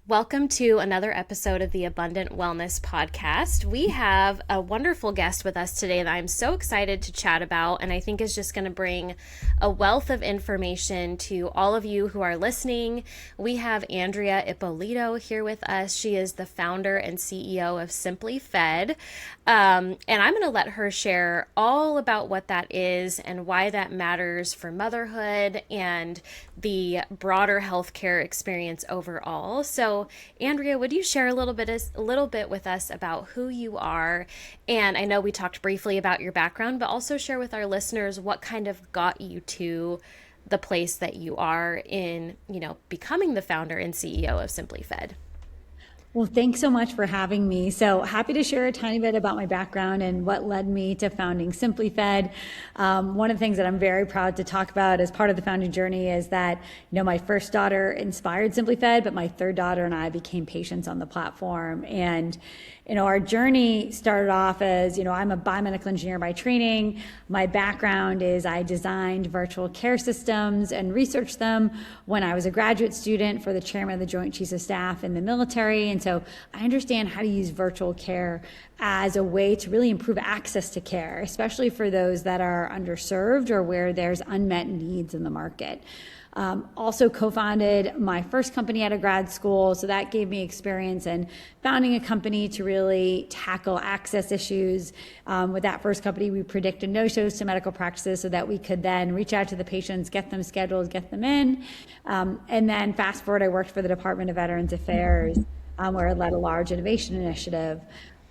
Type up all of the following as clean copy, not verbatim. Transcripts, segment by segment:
Welcome to another episode of the Abundant Wellness Podcast. We have a wonderful guest with us today that I'm so excited to chat about, and I think is just going to bring a wealth of information to all of you who are listening. We have Andrea Ippolito here with us. She is the founder and CEO of Simply Fed, and I'm going to let her share all about what that is and why that matters for motherhood and the broader healthcare experience overall. So, Andrea, would you share a little bit with us about who you are? And I know we talked briefly about your background, but also share with our listeners what kind of got you to the place that you are in, becoming the founder and CEO of Simply Fed. Well, thanks so much for having me. So happy to share a tiny bit about my background and what led me to founding Simply Fed. One of the things that I'm very proud to talk about as part of the founding journey is that, my first daughter inspired Simply Fed, but my third daughter and I became patients on the platform. And our journey started off as, I'm a biomedical engineer by training. My background is I designed virtual care systems and researched them when I was a graduate student for the chairman of the Joint Chiefs of Staff in the military. And so I understand how to use virtual care as a way to really improve access to care, especially for those that are underserved or where there's unmet needs in the market. Also co-founded my first company out of grad school. So that gave me experience in founding a company to really tackle access issues. With that first company, we predicted no-shows to medical practices so that we could then reach out to the patients, get them scheduled, get them in. And then fast forward, I worked for the Department of Veterans Affairs, where I led a large innovation initiative.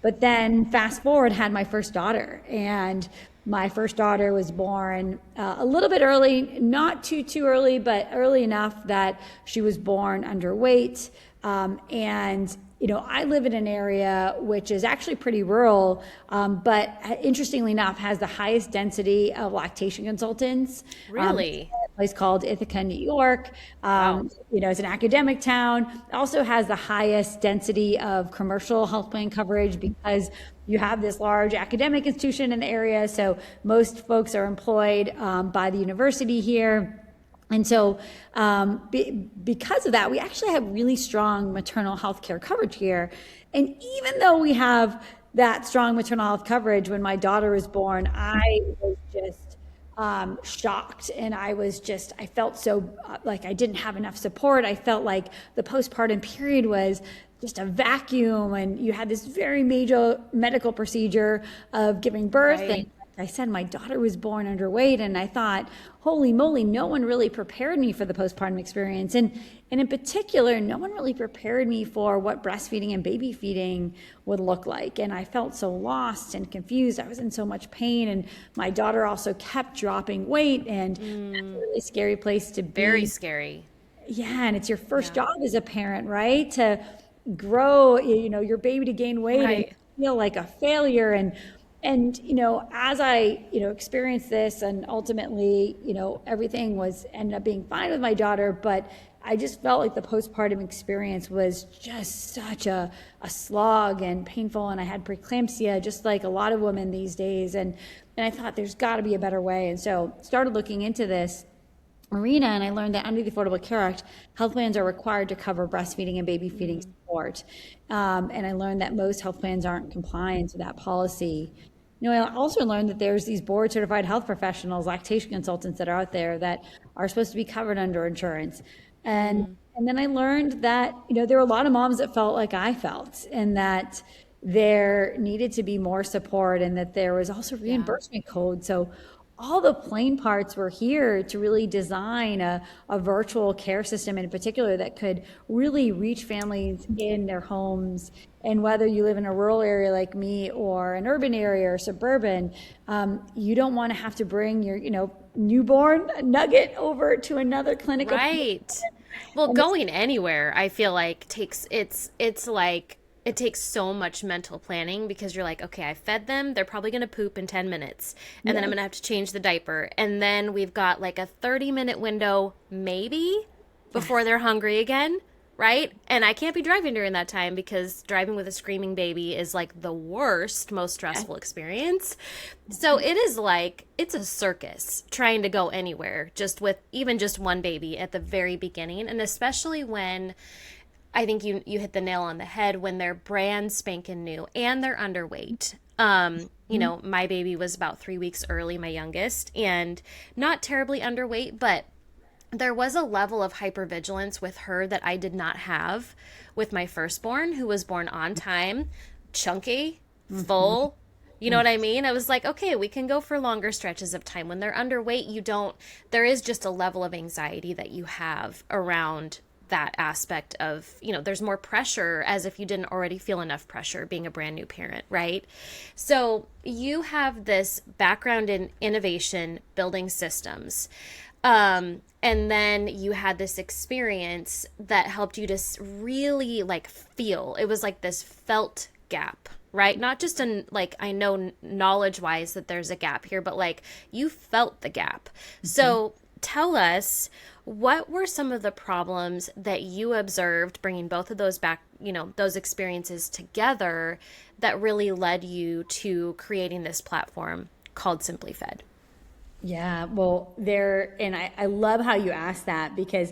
But then fast forward, had my first daughter, and my first daughter was born a little bit early, not too early, but early enough that she was born underweight. And I live in an area which is actually pretty rural, but interestingly enough, has the highest density of lactation consultants. Really? A place called Ithaca, New York. Wow. It's an academic town. It also has the highest density of commercial health plan coverage because you have this large academic institution in the area. So most folks are employed by the university here. And so because of that, we actually have really strong maternal health care coverage here. And even though we have that strong maternal health coverage, when my daughter was born, I was just shocked. And I felt so like I didn't have enough support. I felt like the postpartum period was just a vacuum, and you had this very major medical procedure of giving birth. Right. And like I said, my daughter was born underweight, and I thought, holy moly, no one really prepared me for the postpartum experience. And in particular, no one really prepared me for what breastfeeding and baby feeding would look like. And I felt so lost and confused. I was in so much pain, and my daughter also kept dropping weight, and that's a really scary place to be. Very scary. Yeah, and it's your first job as a parent, right? To grow, your baby to gain weight Right. and feel like a failure. And as I, experienced this, and ultimately, everything ended up being fine with my daughter, but I just felt like the postpartum experience was just such a slog and painful. And I had preeclampsia, just like a lot of women these days. And I thought there's got to be a better way. And so started looking into this arena, and I learned that under the Affordable Care Act, health plans are required to cover breastfeeding and baby feeding support. And I learned that most health plans aren't compliant with that policy. I also learned that there's these board certified health professionals, lactation consultants that are out there that are supposed to be covered under insurance. And then I learned that, there were a lot of moms that felt like I felt, and that there needed to be more support, and that there was also reimbursement code. So all the plain parts were here to really design a virtual care system in particular that could really reach families in their homes. And whether you live in a rural area like me or an urban area or suburban, you don't want to have to bring your, newborn nugget over to another clinic. Right. Well, going anywhere, I feel like it takes so much mental planning, because you're like, okay, I fed them. They're probably going to poop in 10 minutes. And then I'm going to have to change the diaper. And then we've got like a 30-minute window, maybe, before they're hungry again. Right? And I can't be driving during that time, because driving with a screaming baby is like the worst, most stressful experience. So it is like, it's a circus trying to go anywhere just with even just one baby at the very beginning. And especially when I think you hit the nail on the head when they're brand spanking new and they're underweight. My baby was about 3 weeks early, my youngest, and not terribly underweight, but there was a level of hypervigilance with her that I did not have with my firstborn, who was born on time, chunky, full. You know what I mean? I was like, okay, we can go for longer stretches of time. When they're underweight, there is just a level of anxiety that you have around that aspect of, there's more pressure, as if you didn't already feel enough pressure being a brand new parent, right? So you have this background in innovation, building systems. And then you had this experience that helped you to really feel. It was like this felt gap, right? Not just I know knowledge wise that there's a gap here, but you felt the gap. Mm-hmm. So tell us, what were some of the problems that you observed bringing both of those back, those experiences together, that really led you to creating this platform called Simply Fed? Yeah, well, I love how you asked that, because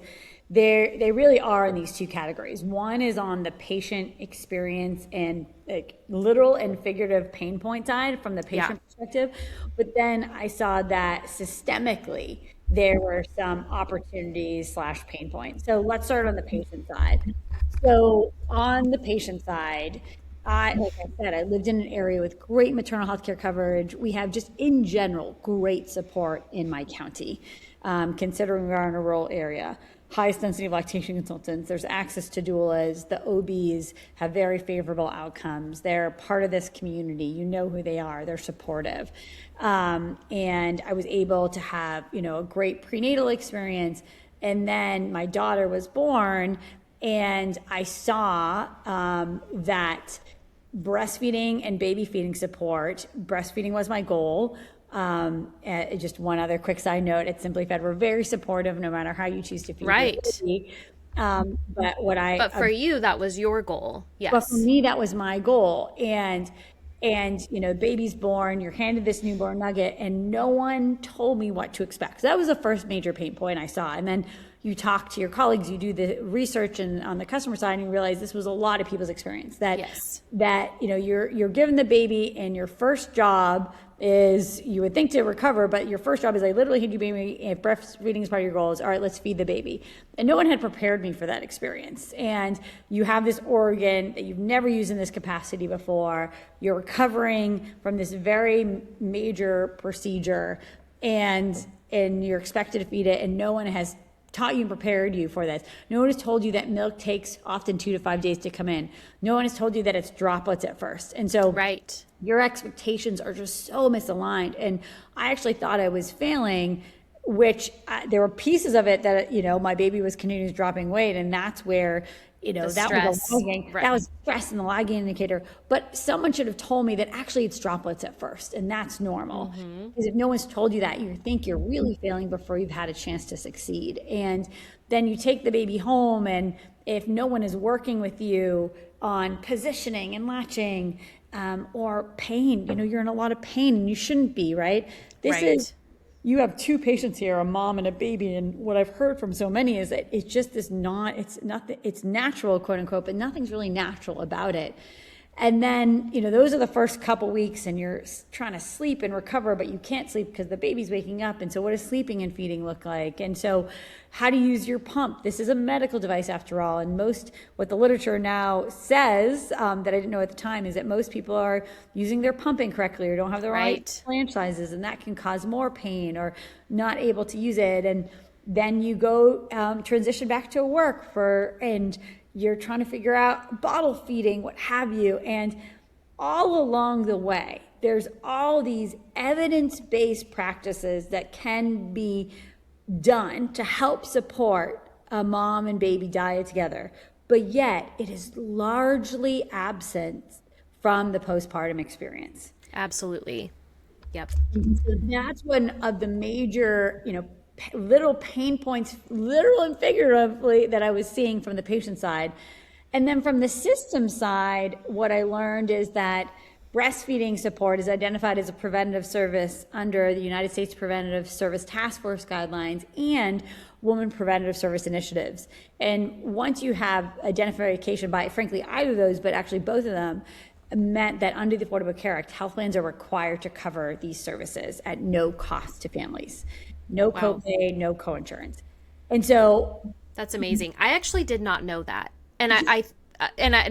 they really are in these two categories. One is on the patient experience and literal and figurative pain point side from the patient perspective. But then I saw that systemically there were some opportunities / pain points. So let's start on the patient side. So on the patient side, like I said, I lived in an area with great maternal health care coverage. We have just in general great support in my county, considering we are in a rural area. Highest density of lactation consultants. There's access to doulas. The OBs have very favorable outcomes. They're part of this community. You know who they are. They're supportive. And I was able to have, a great prenatal experience. And then my daughter was born, and I saw that breastfeeding and baby feeding support. Breastfeeding was my goal. Just one other quick side note: at Simply Fed, we're very supportive, no matter how you choose to feed your baby. But for you, that was your goal. Yes. But for me, that was my goal. And the baby's born, you're handed this newborn nugget, and no one told me what to expect. So that was the first major pain point I saw. And then you talk to your colleagues, you do the research and on the customer side, and you realize this was a lot of people's experience. That you're given the baby, and your first job is, you would think, to recover, but your first job is, I literally hand you baby, if breastfeeding is part of your goals, all right, let's feed the baby. And no one had prepared me for that experience. And you have this organ that you've never used in this capacity before. You're recovering from this very major procedure, and you're expected to feed it, and no one has taught you and prepared you for this. No one has told you that milk takes often 2 to 5 days to come in. No one has told you that it's droplets at first. And so your expectations are just so misaligned. And I actually thought I was failing, which there were pieces of it that, my baby was continuously dropping weight. And that's where, that was stress and the lagging indicator. But someone should have told me that actually it's droplets at first, and that's normal. Because if no one's told you that, you think you're really failing before you've had a chance to succeed. And then you take the baby home, and if no one is working with you on positioning and latching, or pain, you're in a lot of pain, and you shouldn't be, right? You have two patients here, a mom and a baby, and what I've heard from so many is that it's just it's natural, quote unquote, but nothing's really natural about it. And then, those are the first couple weeks, and you're trying to sleep and recover, but you can't sleep because the baby's waking up. And so what does sleeping and feeding look like? And so how to use your pump. This is a medical device after all. And what the literature now says, that I didn't know at the time, is that most people are using their pump incorrectly, or don't have the right flange sizes, and that can cause more pain, or not able to use it. And then you go transition back to work and you're trying to figure out bottle feeding, what have you. And all along the way, there's all these evidence-based practices that can be done to help support a mom and baby diet together. But yet, it is largely absent from the postpartum experience. Absolutely. Yep. So that's one of the major, little pain points, literal and figuratively, that I was seeing from the patient side. And then from the system side, what I learned is that Breastfeeding support is identified as a preventative service under the United States Preventative Service Task Force guidelines and Women Preventative Service initiatives. And once you have identification by, frankly, either of those, but actually both of them, meant that under the Affordable Care Act, health plans are required to cover these services at no cost to families. No copay, no coinsurance. And so that's amazing. I actually did not know that. And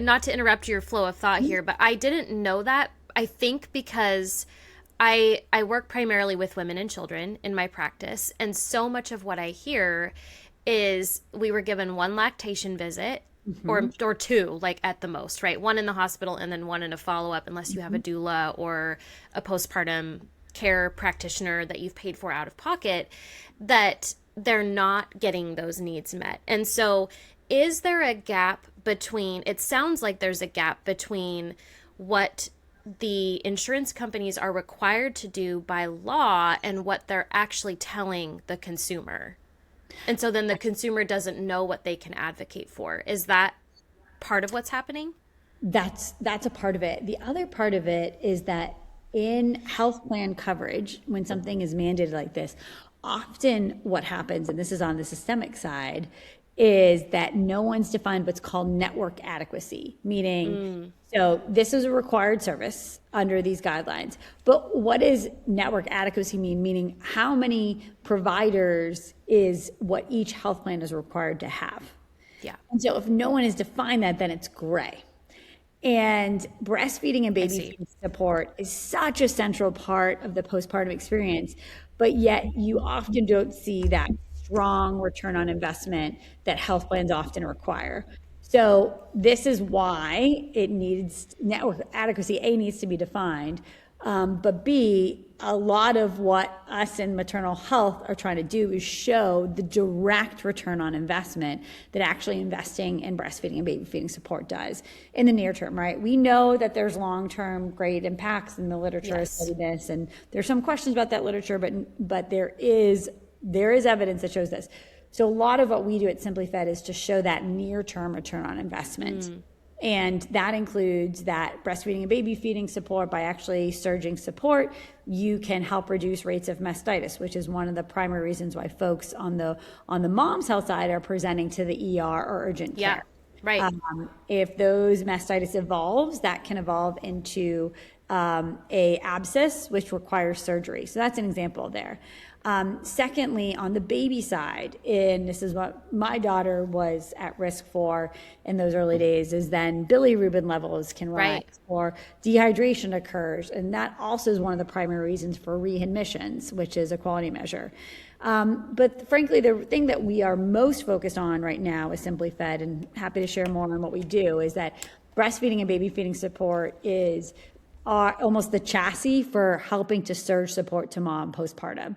not to interrupt your flow of thought here, but I didn't know that. I think because I work primarily with women and children in my practice, and so much of what I hear is we were given one lactation visit, or two, like at the most, right? One in the hospital and then one in a follow-up, unless you have a doula or a postpartum care practitioner that you've paid for out of pocket, that they're not getting those needs met. And so is there a gap between, it sounds like there's a gap between what the insurance companies are required to do by law and what they're actually telling the consumer. And so then the consumer doesn't know what they can advocate for. Is that part of what's happening? That's a part of it. The other part of it is that in health plan coverage, when something is mandated like this, often what happens, and this is on the systemic side, is that no one's defined what's called network adequacy, meaning, so this is a required service under these guidelines, but what does network adequacy mean? Meaning how many providers is what each health plan is required to have. Yeah. And so if no one has defined that, then it's gray. And breastfeeding and baby feeding support is such a central part of the postpartum experience, but yet you often don't see that strong return on investment that health plans often require. So this is why it needs network adequacy, A, needs to be defined, but B, a lot of what us in maternal health are trying to do is show the direct return on investment that actually investing in breastfeeding and baby feeding support does in the near term, right? We know that there's long-term great impacts in the literature, study this, and there's some questions about that literature, but there is evidence that shows this. So a lot of what we do at Simply Fed is to show that near-term return on investment. And that includes that breastfeeding and baby feeding support. By actually surging support, you can help reduce rates of mastitis, which is one of the primary reasons why folks on the mom's health side are presenting to the ER or urgent care. Yeah, right. If those mastitis evolves, that can evolve into a abscess, which requires surgery. So that's an example there. Secondly, on the baby side, and this is what my daughter was at risk for in those early days, is then bilirubin levels can rise or dehydration occurs. And that also is one of the primary reasons for readmissions, which is a quality measure. But frankly, the thing that we are most focused on right now is Simply Fed, and happy to share more on what we do, is that breastfeeding and baby feeding support is almost the chassis for helping to surge support to mom postpartum.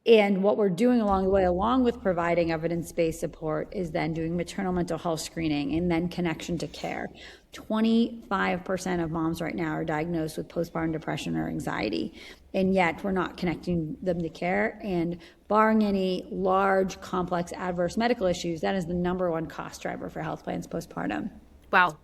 And what we're doing along the way, along with providing evidence-based support, is then doing maternal mental health screening and then connection to care. 25% of moms right now are diagnosed with postpartum depression or anxiety, and yet we're not connecting them to care. And barring any large, complex, adverse medical issues, that is the number one cost driver for health plans postpartum. Wow.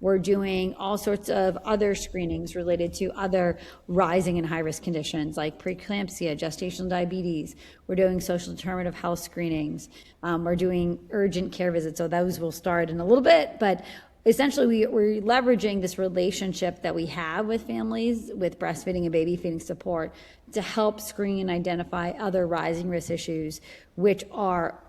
We're doing all sorts of other screenings related to other rising and high-risk conditions like preeclampsia, gestational diabetes. We're doing social determinative health screenings. We're doing urgent care visits, so those will start in a little bit. But essentially, we're leveraging this relationship that we have with families with breastfeeding and baby feeding support to help screen and identify other rising risk issues, which are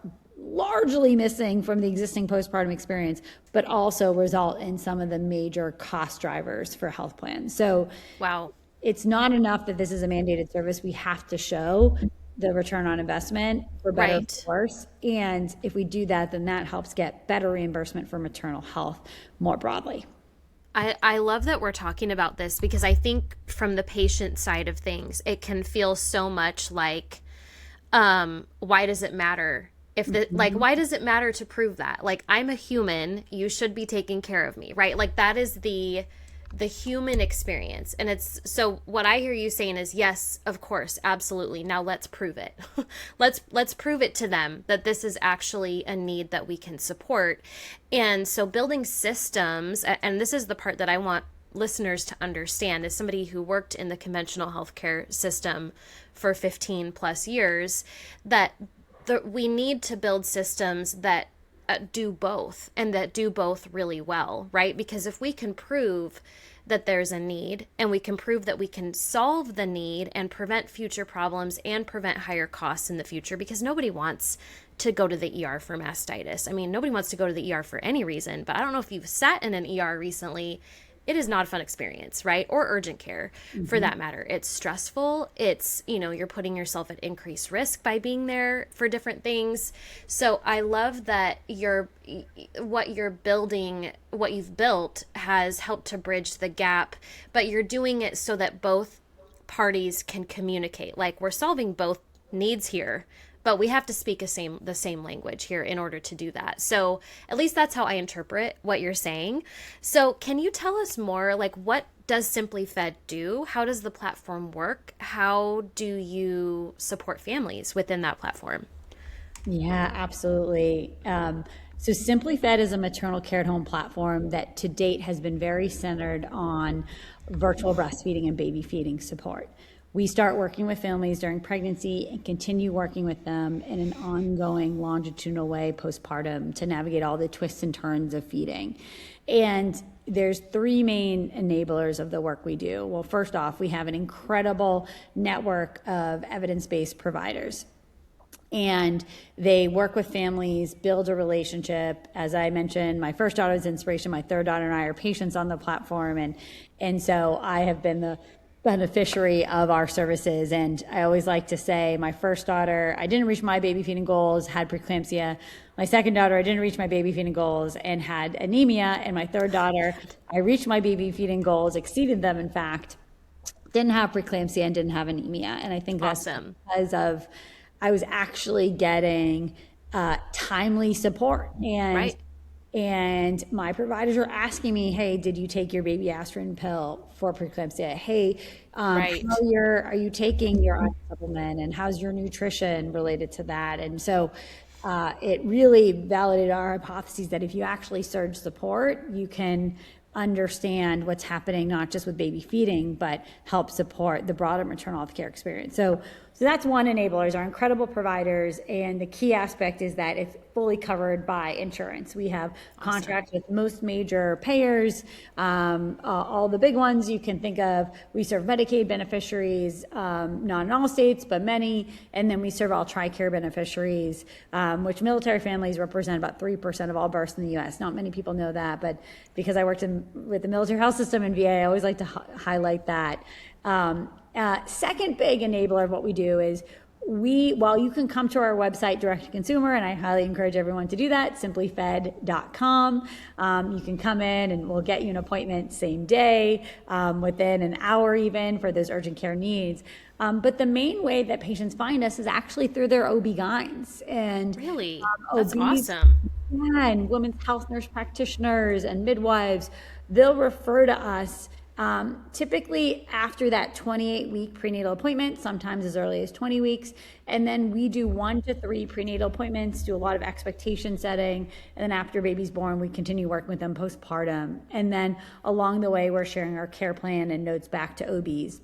largely missing from the existing postpartum experience, but also result in some of the major cost drivers for health plans. So wow, it's not enough that this is a mandated service. We have to show the return on investment for better or worse. And if we do that, then that helps get better reimbursement for maternal health more broadly. I love that we're talking about this, because I think from the patient side of things, it can feel so much like, why does it matter? If the, like, why does it matter to prove that? Like, I'm a human, you should be taking care of me, right? Like, that is the human experience. And it's, so what I hear you saying is, yes, of course, absolutely. Now let's prove it. let's prove it to them that this is actually a need that we can support. And so building systems, and this is the part that I want listeners to understand, as somebody who worked in the conventional healthcare system for 15 plus years, that we need to build systems that do both, and that do both really well, right? Because if we can prove that there's a need, and we can prove that we can solve the need and prevent future problems and prevent higher costs in the future, because nobody wants to go to the ER for mastitis. I mean, nobody wants to go to the ER for any reason, but I don't know if you've sat in an ER recently. It is not a fun experience, right? Or urgent care, for that matter. It's stressful. It's, you're putting yourself at increased risk by being there for different things. So I love that what you're building, what you've built, has helped to bridge the gap, but you're doing it so that both parties can communicate. Like, we're solving both needs here, but we have to speak the same language here in order to do that. So at least that's how I interpret what you're saying. So can you tell us more, like, what does Simply Fed do? How does the platform work? How do you support families within that platform? Yeah, absolutely. So Simply Fed is a maternal care at home platform that to date has been very centered on virtual breastfeeding and baby feeding support. We start working with families during pregnancy and continue working with them in an ongoing longitudinal way postpartum to navigate all the twists and turns of feeding. And there's three main enablers of the work we do. Well, first off, we have an incredible network of evidence-based providers. And they work with families, build a relationship. As I mentioned, my first daughter is inspiration. My third daughter and I are patients on the platform. And so I have been the beneficiary of our services. And I always like to say, my first daughter, I didn't reach my baby feeding goals, had preeclampsia. My second daughter, I didn't reach my baby feeding goals and had anemia. And my third daughter, I reached my baby feeding goals, exceeded them, in fact, didn't have preeclampsia and didn't have anemia. And I think that's awesome, because of, I was actually getting timely support. Right. And my providers are asking me, hey, did you take your baby aspirin pill for preeclampsia? Hey, Right. how are you taking your iron supplement, and how's your nutrition related to that? And so it really validated our hypotheses that if you actually surge support, you can understand what's happening, not just with baby feeding, but help support the broader maternal health care experience. So that's one enabler, is our incredible providers. And the key aspect is that it's fully covered by insurance. We have contracts with most major payers, all the big ones you can think of. We serve Medicaid beneficiaries, not in all states, but many. And then we serve all TRICARE beneficiaries, which military families represent about 3% of all births in the U.S. Not many people know that, but because I worked with the military health system in VA, I always like to highlight that. Second big enabler of what we do is while you can come to our website direct to consumer, and I highly encourage everyone to do that, simplyfed.com. You can come in and we'll get you an appointment same day, within an hour even, for those urgent care needs. But the main way that patients find us is actually through their OB-GYNs. And Really? That's OBs, awesome. yeah, and women's health nurse practitioners and midwives, they'll refer to us typically after that 28-week prenatal appointment, sometimes as early as 20 weeks. And then we do 1 to 3 prenatal appointments, do a lot of expectation setting. And then after baby's born, we continue working with them postpartum. And then along the way, we're sharing our care plan and notes back to OBs.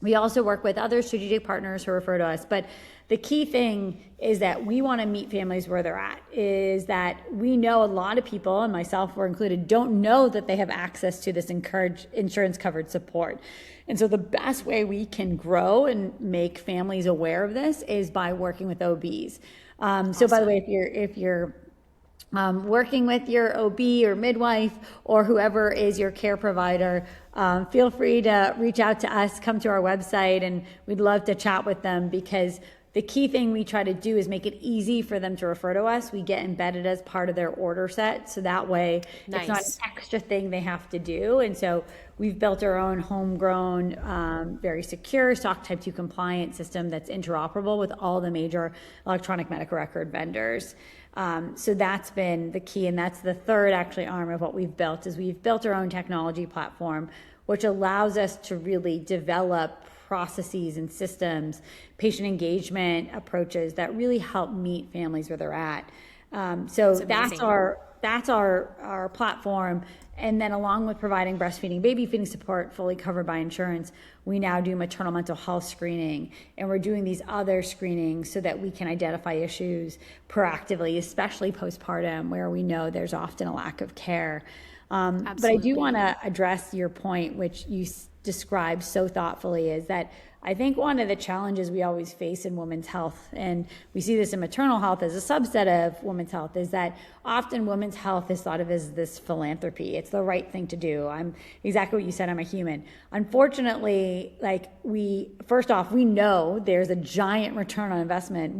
We also work with other strategic partners who refer to us, but the key thing is that we want to meet families where they're at, is that we know a lot of people, and myself were included, don't know that they have access to this insurance covered support. And so the best way we can grow and make families aware of this is by working with OBs. So by the way, if you're working with your OB or midwife or whoever is your care provider, feel free to reach out to us, come to our website, and we'd love to chat with them, because the key thing we try to do is make it easy for them to refer to us. We get embedded as part of their order set, so that way It's not an extra thing they have to do. And so we've built our own homegrown, very secure SOC Type 2 compliant system that's interoperable with all the major electronic medical record vendors. So that's been the key, and that's the third actually arm of what we've built, is we've built our own technology platform, which allows us to really develop processes and systems, patient engagement approaches that really help meet families where they're at. So that's our that's our platform. And then along with providing breastfeeding, baby feeding support fully covered by insurance, we now do maternal mental health screening, and we're doing these other screenings so that we can identify issues proactively, especially postpartum, where we know there's often a lack of care. But I do want to address your point, which you described so thoughtfully, is that I think one of the challenges we always face in women's health, and we see this in maternal health as a subset of women's health, is that often women's health is thought of as this philanthropy. It's the right thing to do. I'm exactly what you said, I'm a human. Unfortunately, first off, we know there's a giant return on investment.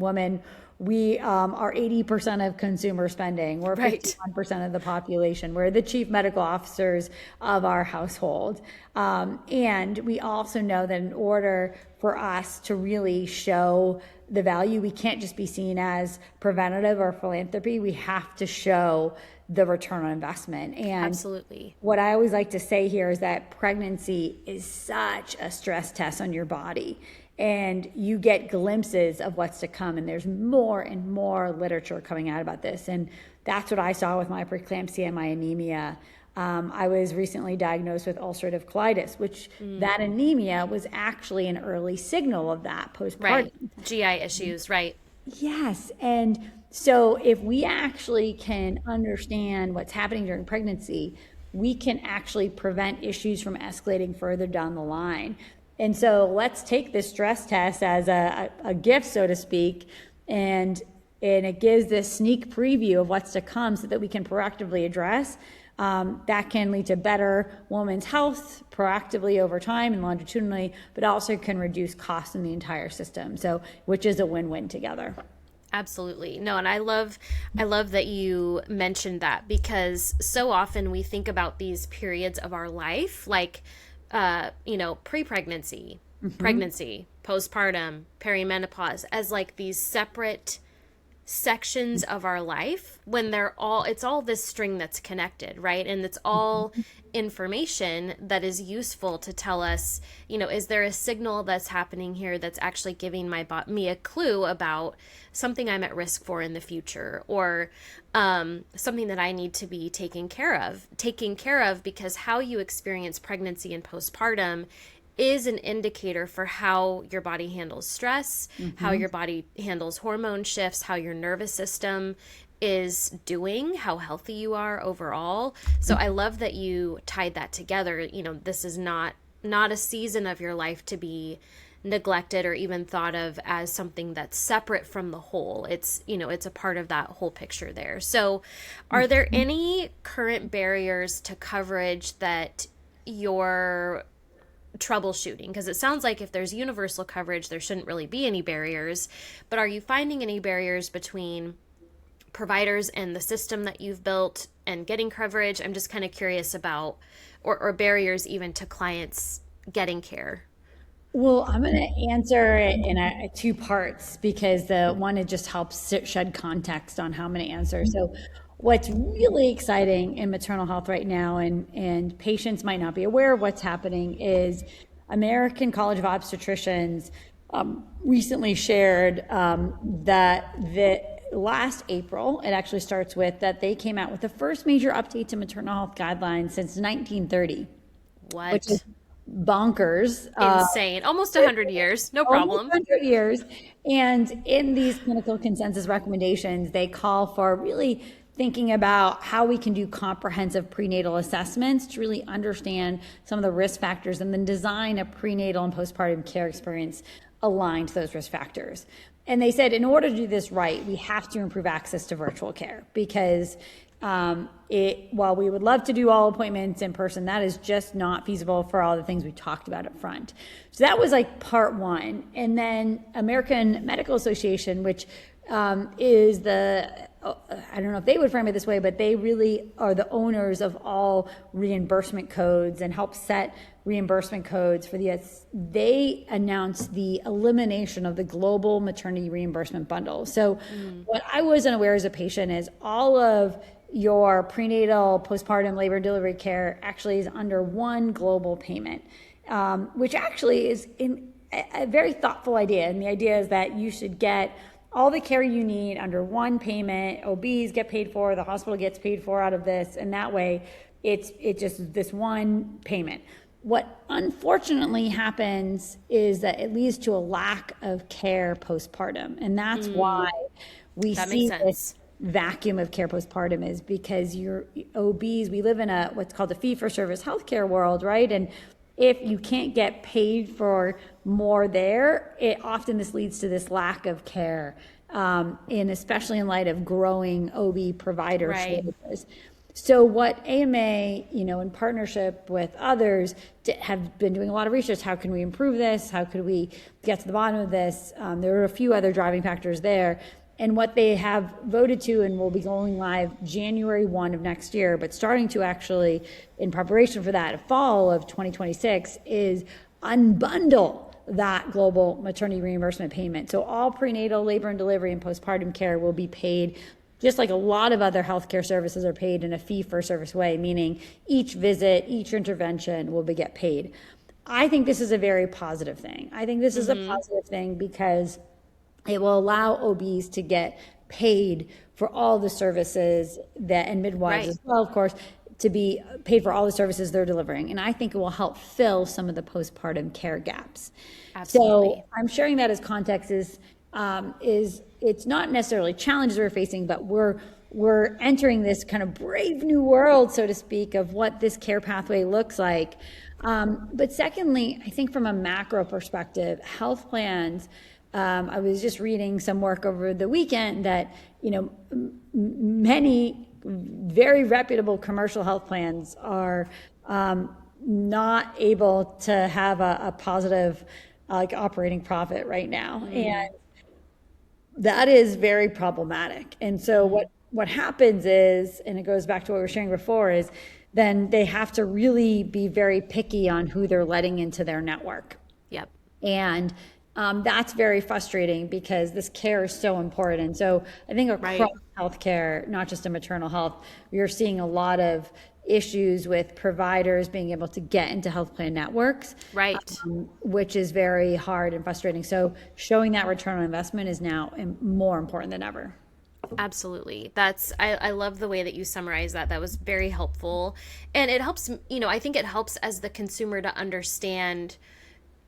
We are 80% of consumer spending. We're 51% of the population. We're the chief medical officers of our household. And we also know that in order for us to really show the value, we can't just be seen as preventative or philanthropy. We have to show the return on investment. And absolutely, what I always like to say here is that pregnancy is such a stress test on your body. And you get glimpses of what's to come. And there's more and more literature coming out about this. And that's what I saw with my preeclampsia and my anemia. I was recently diagnosed with ulcerative colitis, which that anemia was actually an early signal of that postpartum. Right. GI issues, right. Yes. And so if we actually can understand what's happening during pregnancy, we can actually prevent issues from escalating further down the line. And so let's take this stress test as a gift, so to speak, and it gives this sneak preview of what's to come so that we can proactively address. That can lead to better women's health proactively over time and longitudinally, but also can reduce costs in the entire system. So, which is a win-win together. Absolutely. No, and I love that you mentioned that, because so often we think about these periods of our life, like pre-pregnancy, pregnancy, postpartum, perimenopause, as like these separate sections of our life, when it's all this string that's connected, right? And it's all information that is useful to tell us, is there a signal that's happening here that's actually giving me a clue about something I'm at risk for in the future, or something that I need to be taking care of, because how you experience pregnancy and postpartum is an indicator for how your body handles stress, how your body handles hormone shifts, how your nervous system is doing, how healthy you are overall. So I love that you tied that together. This is not a season of your life to be neglected or even thought of as something that's separate from the whole. It's a part of that whole picture there. So are there any current barriers to coverage that you're troubleshooting? Because it sounds like if there's universal coverage, there shouldn't really be any barriers, but are you finding any barriers between providers and the system that you've built and getting coverage? I'm just kind of curious about, or barriers even to clients getting care. Well, I'm going to answer it in two parts, because the one, it just helps shed context on how I'm going to answer. So what's really exciting in maternal health right now, and patients might not be aware of what's happening, is American College of Obstetricians recently shared that the last April, it actually starts with that they came out with the first major update to maternal health guidelines since 1930. What? Which is bonkers. Insane. Almost 100 years. No problem. 100 years. And in these clinical consensus recommendations, they call for really thinking about how we can do comprehensive prenatal assessments to really understand some of the risk factors, and then design a prenatal and postpartum care experience aligned to those risk factors. And they said, in order to do this right, we have to improve access to virtual care, because while we would love to do all appointments in person, that is just not feasible for all the things we talked about up front. So that was like part one. And then American Medical Association, which is I don't know if they would frame it this way, but they really are the owners of all reimbursement codes and help set reimbursement codes for they announced the elimination of the global maternity reimbursement bundle. So what I wasn't aware as a patient is all of your prenatal, postpartum, labor, delivery care actually is under one global payment, which actually is a very thoughtful idea. And the idea is that you should get all the care you need under one payment. OBs get paid for, the hospital gets paid for out of this, and that way it's just this one payment. What unfortunately happens is that it leads to a lack of care postpartum, and that's why we That makes see this sense. vacuum of care postpartum, is because your OBs, we live in a what's called a fee-for-service healthcare world, right? And if you can't get paid for more there, this leads to this lack of care, and especially in light of growing OB provider Right. shortages. So what AMA, in partnership with others, have been doing a lot of research. How can we improve this? How could we get to the bottom of this? There are a few other driving factors there. And what they have voted to, and will be going live January 1 of next year, but starting to actually, in preparation for that, fall of 2026, is unbundle that global maternity reimbursement payment. So all prenatal, labor and delivery, and postpartum care will be paid just like a lot of other healthcare services are paid, in a fee-for-service way, meaning each visit, each intervention will get paid. I think this is a very positive thing. I think this is a positive thing because it will allow OBs to get paid for all the services and midwives Right. as well, of course, to be paid for all the services they're delivering. And I think it will help fill some of the postpartum care gaps. Absolutely. So I'm sharing that as context is it's not necessarily challenges we're facing, but we're entering this kind of brave new world, so to speak, of what this care pathway looks like. But secondly, I think from a macro perspective, health plans, I was just reading some work over the weekend that, many very reputable commercial health plans are not able to have a positive operating profit right now. And that is very problematic. And so what happens is, and it goes back to what we were sharing before, is then they have to really be very picky on who they're letting into their network. Yep. And that's very frustrating because this care is so important. So I think across Right. healthcare, not just in maternal health, you're seeing a lot of issues with providers being able to get into health plan networks, Right. which is very hard and frustrating. So showing that return on investment is now more important than ever. Absolutely. I love the way that you summarize that. That was very helpful. And it helps, I think it helps as the consumer to understand,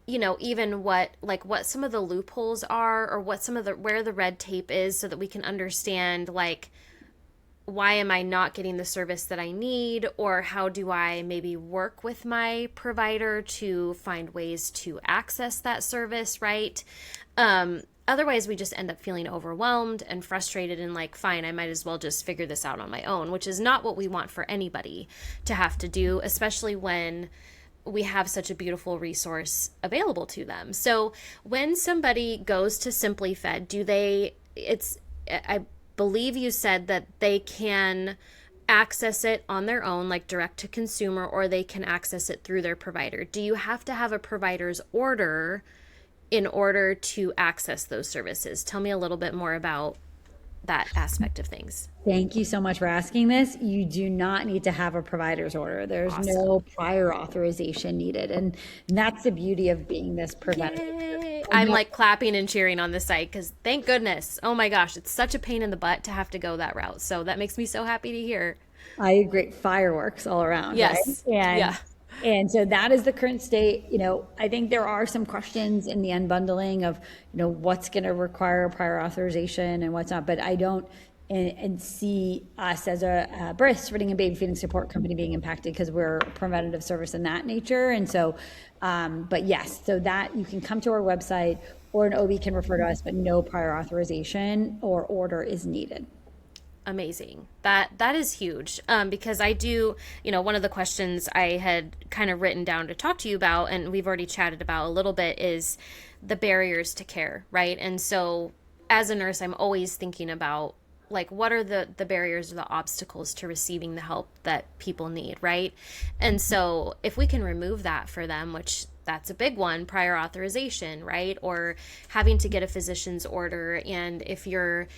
even what some of the loopholes are, or what where the red tape is, so that we can understand, why am I not getting the service that I need, or how do I maybe work with my provider to find ways to access that service, right? Otherwise, we just end up feeling overwhelmed and frustrated and fine, I might as well just figure this out on my own, which is not what we want for anybody to have to do, especially when we have such a beautiful resource available to them. So when somebody goes to Simply Fed, I believe you said that they can access it on their own, like direct to consumer, or they can access it through their provider. Do you have to have a provider's order in order to access those services? Tell me a little bit more about that aspect of things. Thank you so much for asking this. You do not need to have a provider's order. There's no prior authorization needed. And that's the beauty of being this preventative. Yay. I'm clapping and cheering on the site because thank goodness. Oh my gosh, it's such a pain in the butt to have to go that route. So that makes me so happy to hear. I agree. Fireworks all around. Yes. Right? And so that is the current state. I think there are some questions in the unbundling of, what's going to require prior authorization and what's not, but I don't and see us as a breastfeeding and baby feeding support company being impacted because we're a preventative service in that nature. And so, but yes, so that you can come to our website, or an OB can refer to us, but no prior authorization or order is needed. Amazing. That is huge. Because I do, one of the questions I had kind of written down to talk to you about, and we've already chatted about a little bit, is the barriers to care, right? And so as a nurse, I'm always thinking about what are the barriers or the obstacles to receiving the help that people need, right? And so if we can remove that for them, which that's a big one, prior authorization, right? Or having to get a physician's order. And if you're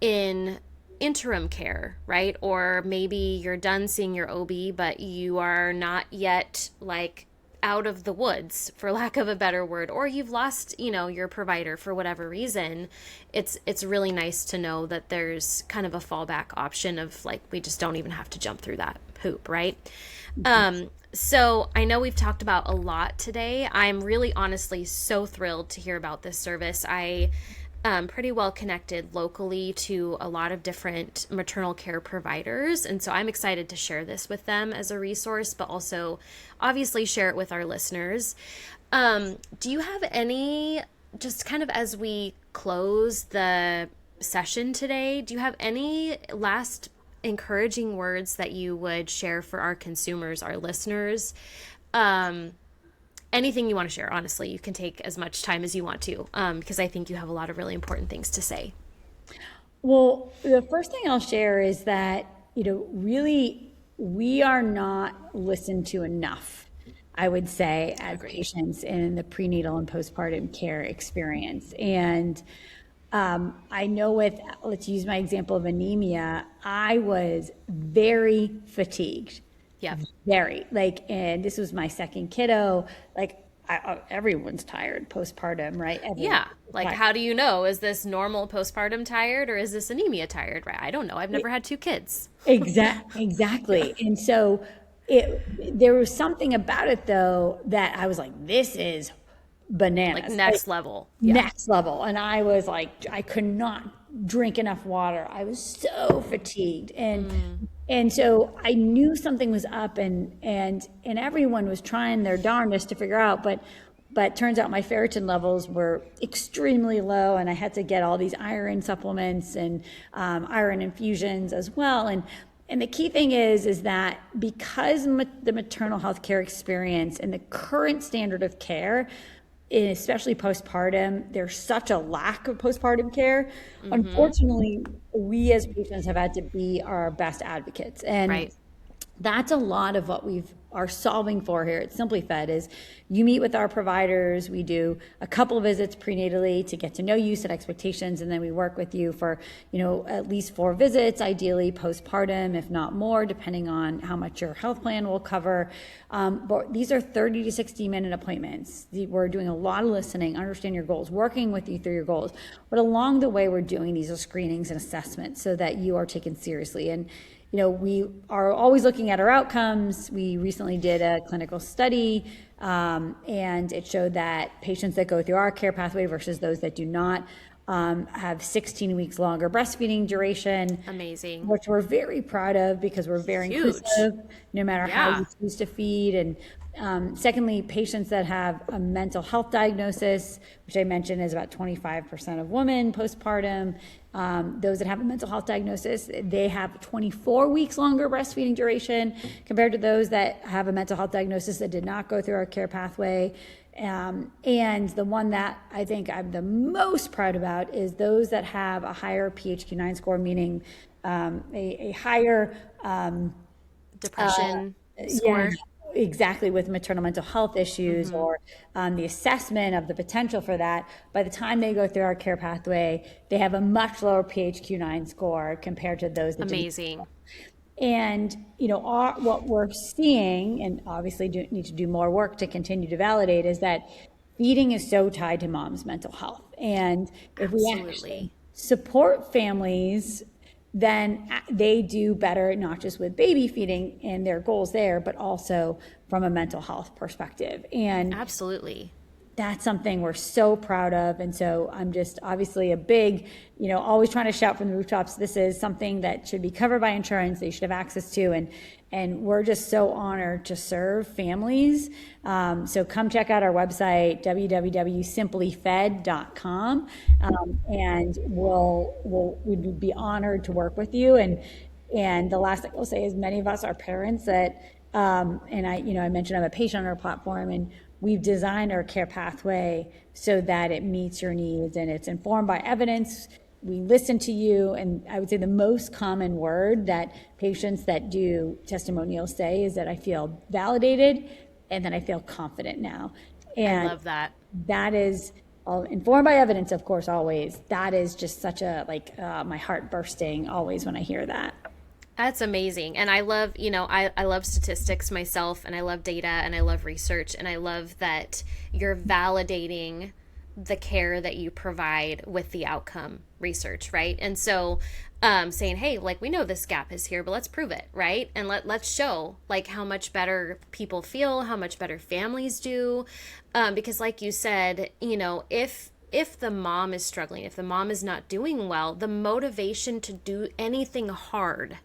in interim care, right? Or maybe you're done seeing your OB, but you are not yet out of the woods, for lack of a better word, or you've lost, your provider for whatever reason, it's really nice to know that there's kind of a fallback option of like, we just don't even have to jump through that hoop, right? So I know we've talked about a lot today. I'm really honestly so thrilled to hear about this service. I pretty well connected locally to a lot of different maternal care providers. And so I'm excited to share this with them as a resource, but also obviously share it with our listeners. Do you have any, just kind of as we close the session today, do you have any last encouraging words that you would share for our consumers, our listeners? Anything you want to share, honestly. You can take as much time as you want to, because I think you have a lot of really important things to say. Well, the first thing I'll share is that, really, we are not listened to enough, I would say, as patients in the prenatal and postpartum care experience. And I know let's use my example of anemia, I was very fatigued. Yeah. Very, and this was my second kiddo. Everyone's tired postpartum, right? How do you know? Is this normal postpartum tired or is this anemia tired? Right? I don't know. I've never had two kids. Exactly. And so there was something about it though that I was like, this is bananas. Like next level. Yeah. Next level. And I was like, I could not drink enough water. I was so fatigued. And so I knew something was up, and everyone was trying their darndest to figure out, but turns out my ferritin levels were extremely low, and I had to get all these iron supplements and iron infusions as well. And the key thing is that because the maternal health care experience and the current standard of care, especially postpartum, there's such a lack of postpartum care. Unfortunately, we as patients have had to be our best advocates. And that's a lot of what we are solving for here at Simply Fed is you meet with our providers. We do a couple of visits prenatally to get to know you, set expectations, and then we work with you for, at least 4 visits, ideally postpartum, if not more, depending on how much your health plan will cover. But these are 30 to 60-minute appointments. We're doing a lot of listening, understand your goals, working with you through your goals. But along the way, we're doing these screenings and assessments so that you are taken seriously. And we are always looking at our outcomes. We recently did a clinical study, and it showed that patients that go through our care pathway versus those that do not have 16 weeks longer breastfeeding duration. Amazing. Which we're very proud of because we're very inclusive, no matter how you choose to feed. And secondly, patients that have a mental health diagnosis, which I mentioned is about 25% of women postpartum. Those that have a mental health diagnosis, they have 24 weeks longer breastfeeding duration compared to those that have a mental health diagnosis that did not go through our care pathway. And the one that I think I'm the most proud about is those that have a higher PHQ-9 score, meaning a higher depression score. Exactly, with maternal mental health issues or the assessment of the potential for that. By the time they go through our care pathway, they have a much lower PHQ-9 score compared to those that Amazing. And, what we're seeing, and obviously need to do more work to continue to validate, is that feeding is so tied to mom's mental health. And if we actually support families, then they do better, not just with baby feeding and their goals there, but also from a mental health perspective. And absolutely, that's something we're so proud of. And so I'm just obviously a big, always trying to shout from the rooftops, this is something that should be covered by insurance, they should have access to. And we're just so honored to serve families. So come check out our website, www.simplyfed.com. And we'd be honored to work with you. And the last thing I'll say is many of us are parents that, and I mentioned I'm a patient on our platform, and we've designed our care pathway so that it meets your needs and it's informed by evidence. We listen to you, and I would say the most common word that patients that do testimonials say is that I feel validated and that I feel confident now. And I love that. That is all informed by evidence, of course, always. That is just such a, my heart bursting always when I hear that. That's amazing. And I love, I love statistics myself, and I love data, and I love research, and I love that you're validating the care that you provide with the outcome research, right? And so saying, hey, like, we know this gap is here, but let's prove it, right? And let's show like how much better people feel, how much better families do. Because like you said, if the mom is struggling, if the mom is not doing well, the motivation to do anything hard,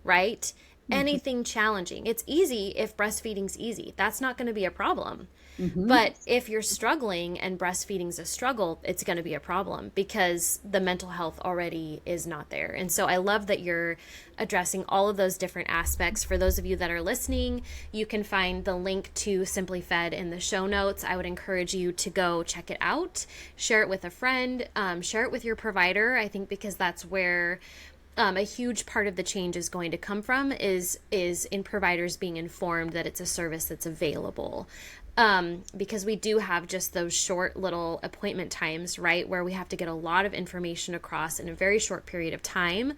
right? Mm-hmm. Anything challenging. It's easy if breastfeeding's easy. That's not going to be a problem. Mm-hmm. But if you're struggling and breastfeeding's a struggle, it's going to be a problem because the mental health already is not there. And so I love that you're addressing all of those different aspects. For those of you that are listening, you can find the link to Simply Fed in the show notes. I would encourage you to go check it out, share it with a friend, share it with your provider. I think because that's where a huge part of the change is going to come from is in providers being informed that it's a service that's available. Because we do have just those short little appointment times, right, where we have to get a lot of information across in a very short period of time.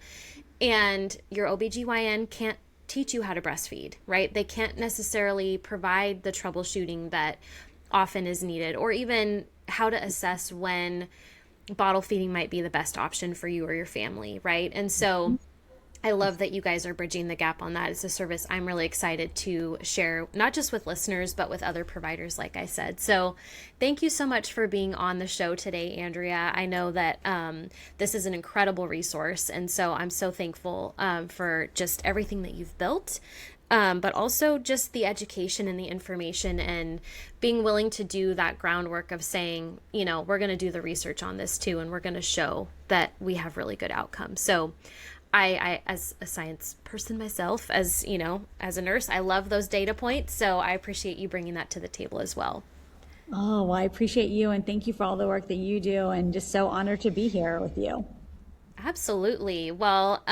And your OBGYN can't teach you how to breastfeed, right? They can't necessarily provide the troubleshooting that often is needed, or even how to assess when bottle feeding might be the best option for you or your family, right? And so I love that you guys are bridging the gap on that. It's a service I'm really excited to share, not just with listeners, but with other providers, like I said. So thank you so much for being on the show today, Andrea. I know that this is an incredible resource. And so I'm so thankful for just everything that you've built. But also just the education and the information and being willing to do that groundwork of saying, we're going to do the research on this too, and we're going to show that we have really good outcomes. So I, as a science person myself, as a nurse, I love those data points. So I appreciate you bringing that to the table as well. Oh, well, I appreciate you and thank you for all the work that you do, and just so honored to be here with you. Absolutely. Well,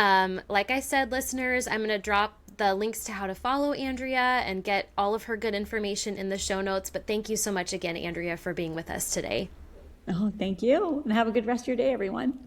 like I said, listeners, I'm going to drop the links to how to follow Andrea and get all of her good information in the show notes. But thank you so much again, Andrea, for being with us today. Oh, thank you. And have a good rest of your day, everyone.